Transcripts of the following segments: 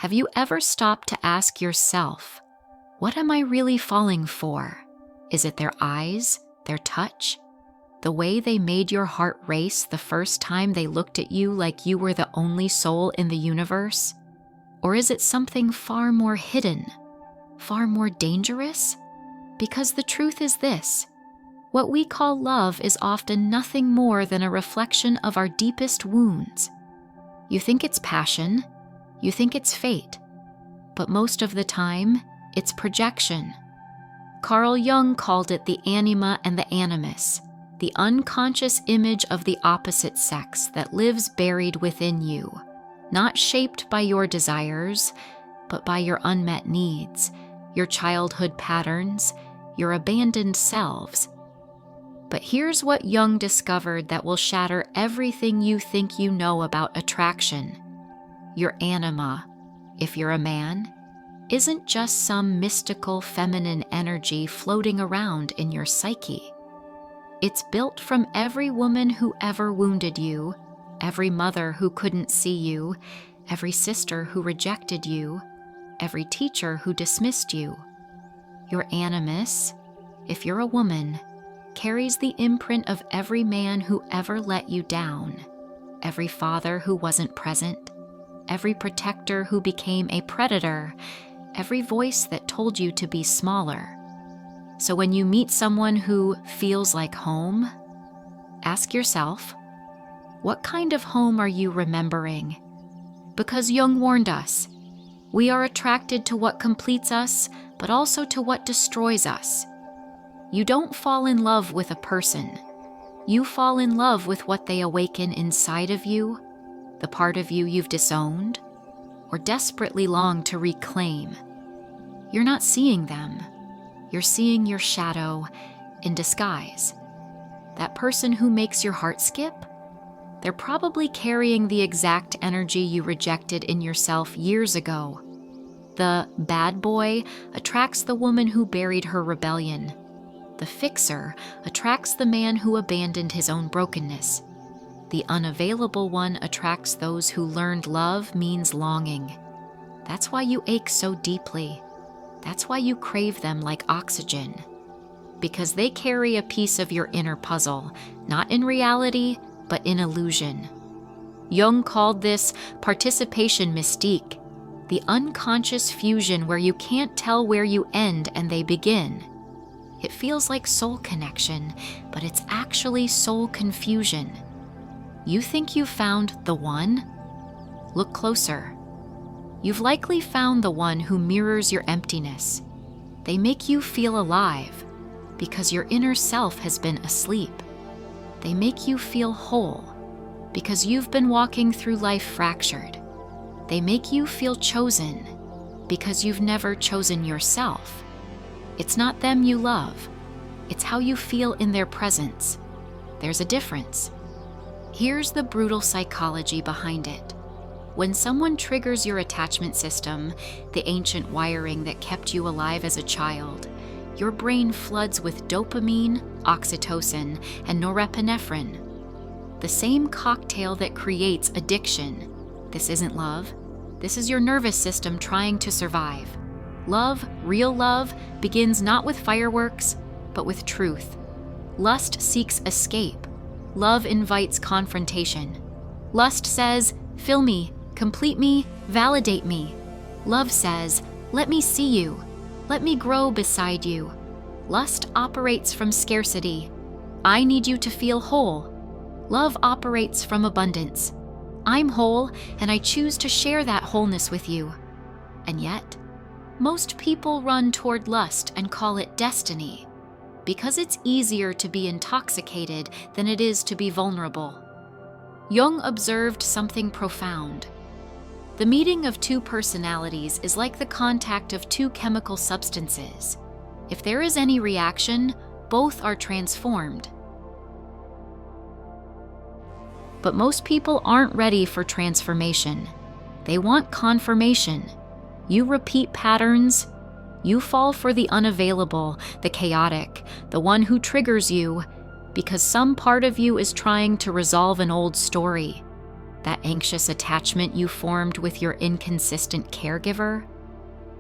Have you ever stopped to ask yourself, what am I really falling for? Is it their eyes, their touch, the way they made your heart race the first time they looked at you like you were the only soul in the universe? Or is it something far more hidden, far more dangerous? Because the truth is this: what we call love is often nothing more than a reflection of our deepest wounds. You think it's passion, you think it's fate, but most of the time, it's projection. Carl Jung called it the Anima and the Animus, the unconscious image of the opposite sex that lives buried within you, not shaped by your desires, but by your unmet needs, your childhood patterns, your abandoned selves. But here's what Jung discovered that will shatter everything you think you know about attraction. Your anima, if you're a man, isn't just some mystical feminine energy floating around in your psyche. It's built from every woman who ever wounded you, every mother who couldn't see you, every sister who rejected you, every teacher who dismissed you. Your animus, if you're a woman, carries the imprint of every man who ever let you down, every father who wasn't present, every protector who became a predator, every voice that told you to be smaller. So when you meet someone who feels like home, ask yourself, what kind of home are you remembering? Because Jung warned us, we are attracted to what completes us, but also to what destroys us. You don't fall in love with a person. You fall in love with what they awaken inside of you, the part of you you've disowned, or desperately long to reclaim. You're not seeing them. You're seeing your shadow in disguise. That person who makes your heart skip, they're probably carrying the exact energy you rejected in yourself years ago. The bad boy attracts the woman who buried her rebellion. The fixer attracts the man who abandoned his own brokenness. The unavailable one attracts those who learned love means longing. That's why you ache so deeply. That's why you crave them like oxygen. Because they carry a piece of your inner puzzle, not in reality, but in illusion. Jung called this participation mystique, the unconscious fusion where you can't tell where you end and they begin. It feels like soul connection, but it's actually soul confusion. You think you've found the one? Look closer. You've likely found the one who mirrors your emptiness. They make you feel alive because your inner self has been asleep. They make you feel whole because you've been walking through life fractured. They make you feel chosen because you've never chosen yourself. It's not them you love. It's how you feel in their presence. There's a difference. Here's the brutal psychology behind it. When someone triggers your attachment system, the ancient wiring that kept you alive as a child, your brain floods with dopamine, oxytocin, and norepinephrine. The same cocktail that creates addiction. This isn't love. This is your nervous system trying to survive. Love, real love, begins not with fireworks, but with truth. Lust seeks escape. Love invites confrontation. Lust says, fill me, complete me, validate me. Love says, let me see you. Let me grow beside you. Lust operates from scarcity. I need you to feel whole. Love operates from abundance. I'm whole, and I choose to share that wholeness with you. And yet, most people run toward lust and call it destiny, because it's easier to be intoxicated than it is to be vulnerable. Jung observed something profound. The meeting of two personalities is like the contact of two chemical substances. If there is any reaction, both are transformed. But most people aren't ready for transformation. They want confirmation. You repeat patterns. You fall for the unavailable, the chaotic, the one who triggers you, because some part of you is trying to resolve an old story. That anxious attachment you formed with your inconsistent caregiver,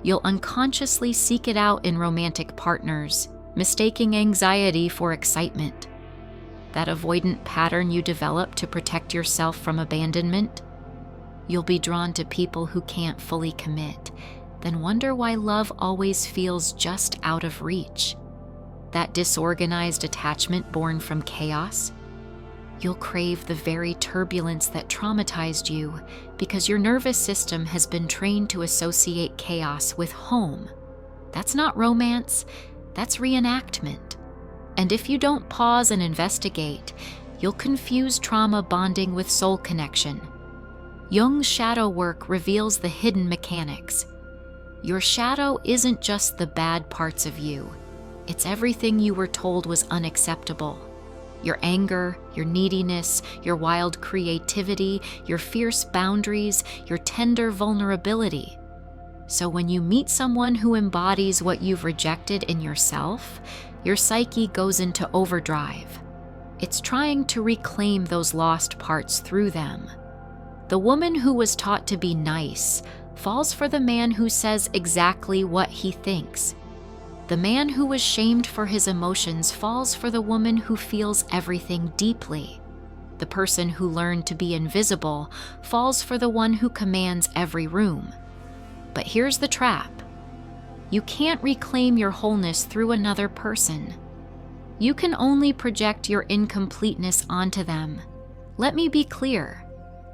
you'll unconsciously seek it out in romantic partners, mistaking anxiety for excitement. That avoidant pattern you develop to protect yourself from abandonment, you'll be drawn to people who can't fully commit, then wonder why love always feels just out of reach. That disorganized attachment born from chaos, you'll crave the very turbulence that traumatized you because your nervous system has been trained to associate chaos with home. That's not romance, that's reenactment. And if you don't pause and investigate, you'll confuse trauma bonding with soul connection. Jung's shadow work reveals the hidden mechanics. Your shadow isn't just the bad parts of you. It's everything you were told was unacceptable. Your anger, your neediness, your wild creativity, your fierce boundaries, your tender vulnerability. So when you meet someone who embodies what you've rejected in yourself, your psyche goes into overdrive. It's trying to reclaim those lost parts through them. The woman who was taught to be nice falls for the man who says exactly what he thinks. The man who was shamed for his emotions falls for the woman who feels everything deeply. The person who learned to be invisible falls for the one who commands every room. But here's the trap. You can't reclaim your wholeness through another person. You can only project your incompleteness onto them. Let me be clear.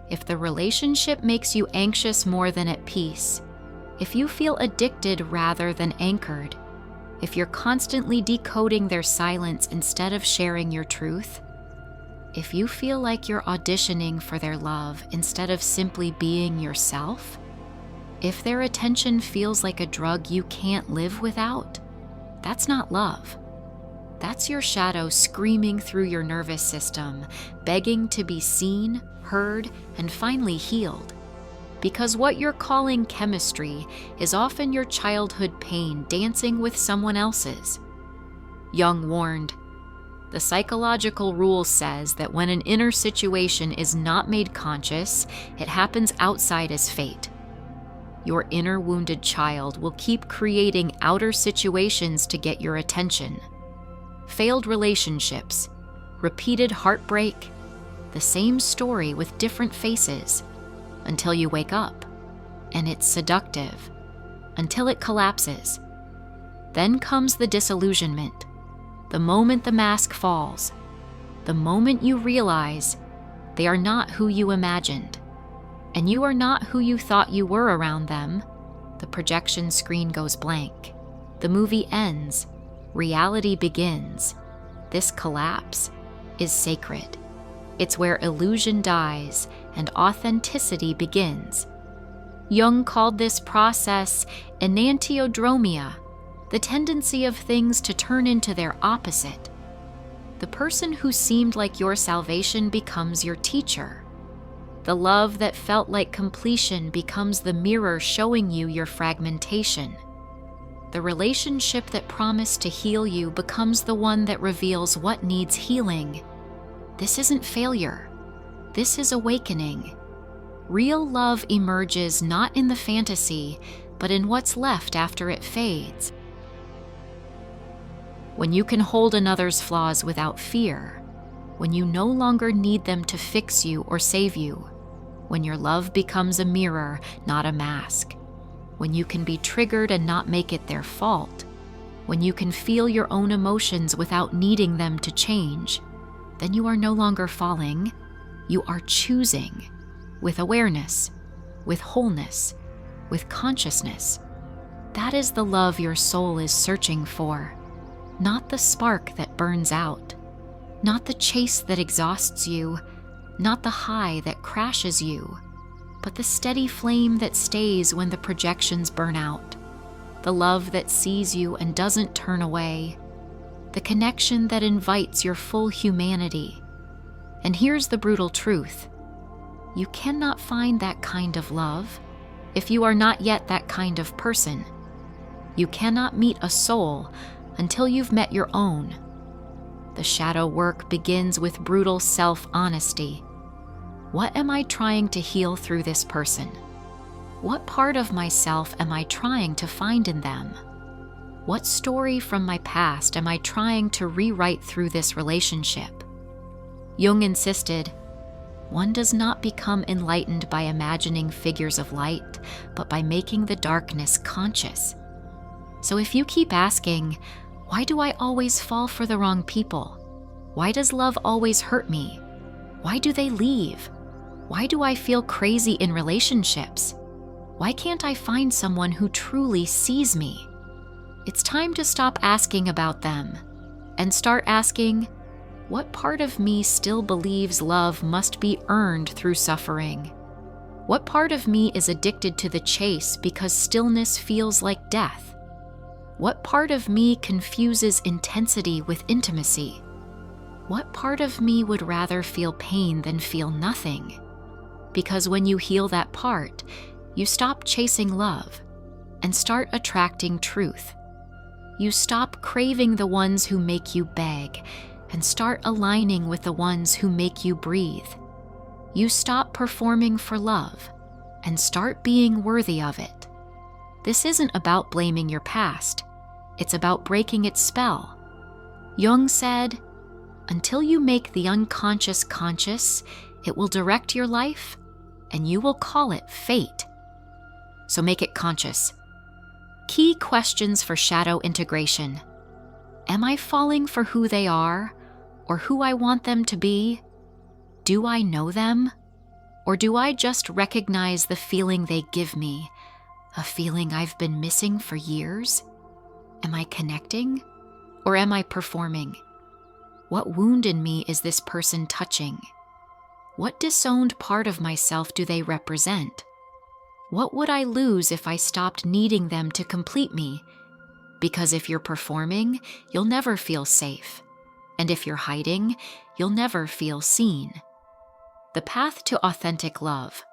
If the relationship makes you anxious more than at peace, if you feel addicted rather than anchored, if you're constantly decoding their silence instead of sharing your truth, if you feel like you're auditioning for their love instead of simply being yourself, if their attention feels like a drug you can't live without, that's not love. That's your shadow screaming through your nervous system, begging to be seen, heard, and finally healed. Because what you're calling chemistry is often your childhood pain dancing with someone else's. Jung warned, the psychological rule says that when an inner situation is not made conscious, it happens outside as fate. Your inner wounded child will keep creating outer situations to get your attention. Failed relationships, repeated heartbreak, the same story with different faces, until you wake up, and it's seductive, until it collapses. Then comes the disillusionment, the moment the mask falls, the moment you realize they are not who you imagined, and you are not who you thought you were around them. The projection screen goes blank. The movie ends. Reality begins. This collapse is sacred. It's where illusion dies and authenticity begins. Jung called this process enantiodromia, the tendency of things to turn into their opposite. The person who seemed like your salvation becomes your teacher. The love that felt like completion becomes the mirror showing you your fragmentation. The relationship that promised to heal you becomes the one that reveals what needs healing. This isn't failure. This is awakening. Real love emerges not in the fantasy, but in what's left after it fades. When you can hold another's flaws without fear, when you no longer need them to fix you or save you, when your love becomes a mirror, not a mask, when you can be triggered and not make it their fault, when you can feel your own emotions without needing them to change, then you are no longer falling, you are choosing, with awareness, with wholeness, with consciousness. That is the love your soul is searching for, not the spark that burns out, not the chase that exhausts you, not the high that crashes you, but the steady flame that stays when the projections burn out, the love that sees you and doesn't turn away, the connection that invites your full humanity. And here's the brutal truth. You cannot find that kind of love if you are not yet that kind of person. You cannot meet a soul until you've met your own. The shadow work begins with brutal self-honesty. What am I trying to heal through this person? What part of myself am I trying to find in them? What story from my past am I trying to rewrite through this relationship? Jung insisted, one does not become enlightened by imagining figures of light, but by making the darkness conscious. So if you keep asking, why do I always fall for the wrong people? Why does love always hurt me? Why do they leave? Why do I feel crazy in relationships? Why can't I find someone who truly sees me? It's time to stop asking about them and start asking, what part of me still believes love must be earned through suffering? What part of me is addicted to the chase because stillness feels like death? What part of me confuses intensity with intimacy? What part of me would rather feel pain than feel nothing? Because when you heal that part, you stop chasing love and start attracting truth. You stop craving the ones who make you beg and start aligning with the ones who make you breathe. You stop performing for love and start being worthy of it. This isn't about blaming your past. It's about breaking its spell. Jung said, until you make the unconscious conscious, it will direct your life and you will call it fate. So make it conscious. Key questions for shadow integration. Am I falling for who they are or who I want them to be? Do I know them? Or do I just recognize the feeling they give me, a feeling I've been missing for years? Am I connecting or am I performing? What wound in me is this person touching? What disowned part of myself do they represent? What would I lose if I stopped needing them to complete me? Because if you're performing, you'll never feel safe. And if you're hiding, you'll never feel seen. The path to authentic love,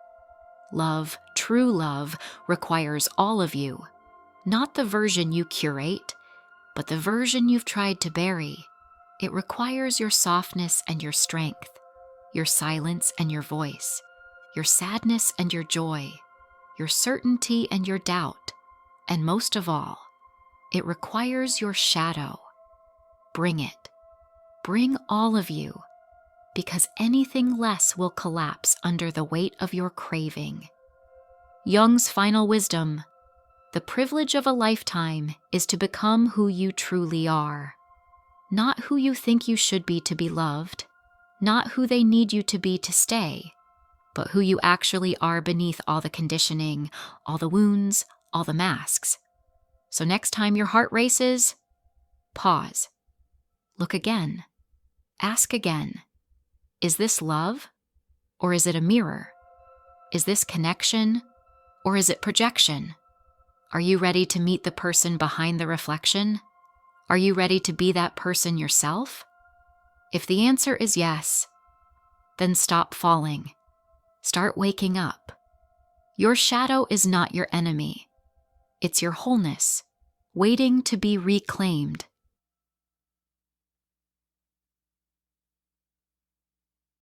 true love, requires all of you. Not the version you curate, but the version you've tried to bury. It requires your softness and your strength, your silence and your voice, your sadness and your joy, your certainty and your doubt, and most of all, it requires your shadow. Bring it. Bring all of you, because anything less will collapse under the weight of your craving. Jung's final wisdom: the privilege of a lifetime is to become who you truly are. Not who you think you should be to be loved, not who they need you to be to stay, but who you actually are beneath all the conditioning, all the wounds, all the masks. So next time your heart races, pause. Look again. Ask again. Is this love, or is it a mirror? Is this connection, or is it projection? Are you ready to meet the person behind the reflection? Are you ready to be that person yourself? If the answer is yes, then stop falling. Start waking up. Your shadow is not your enemy. It's your wholeness, waiting to be reclaimed.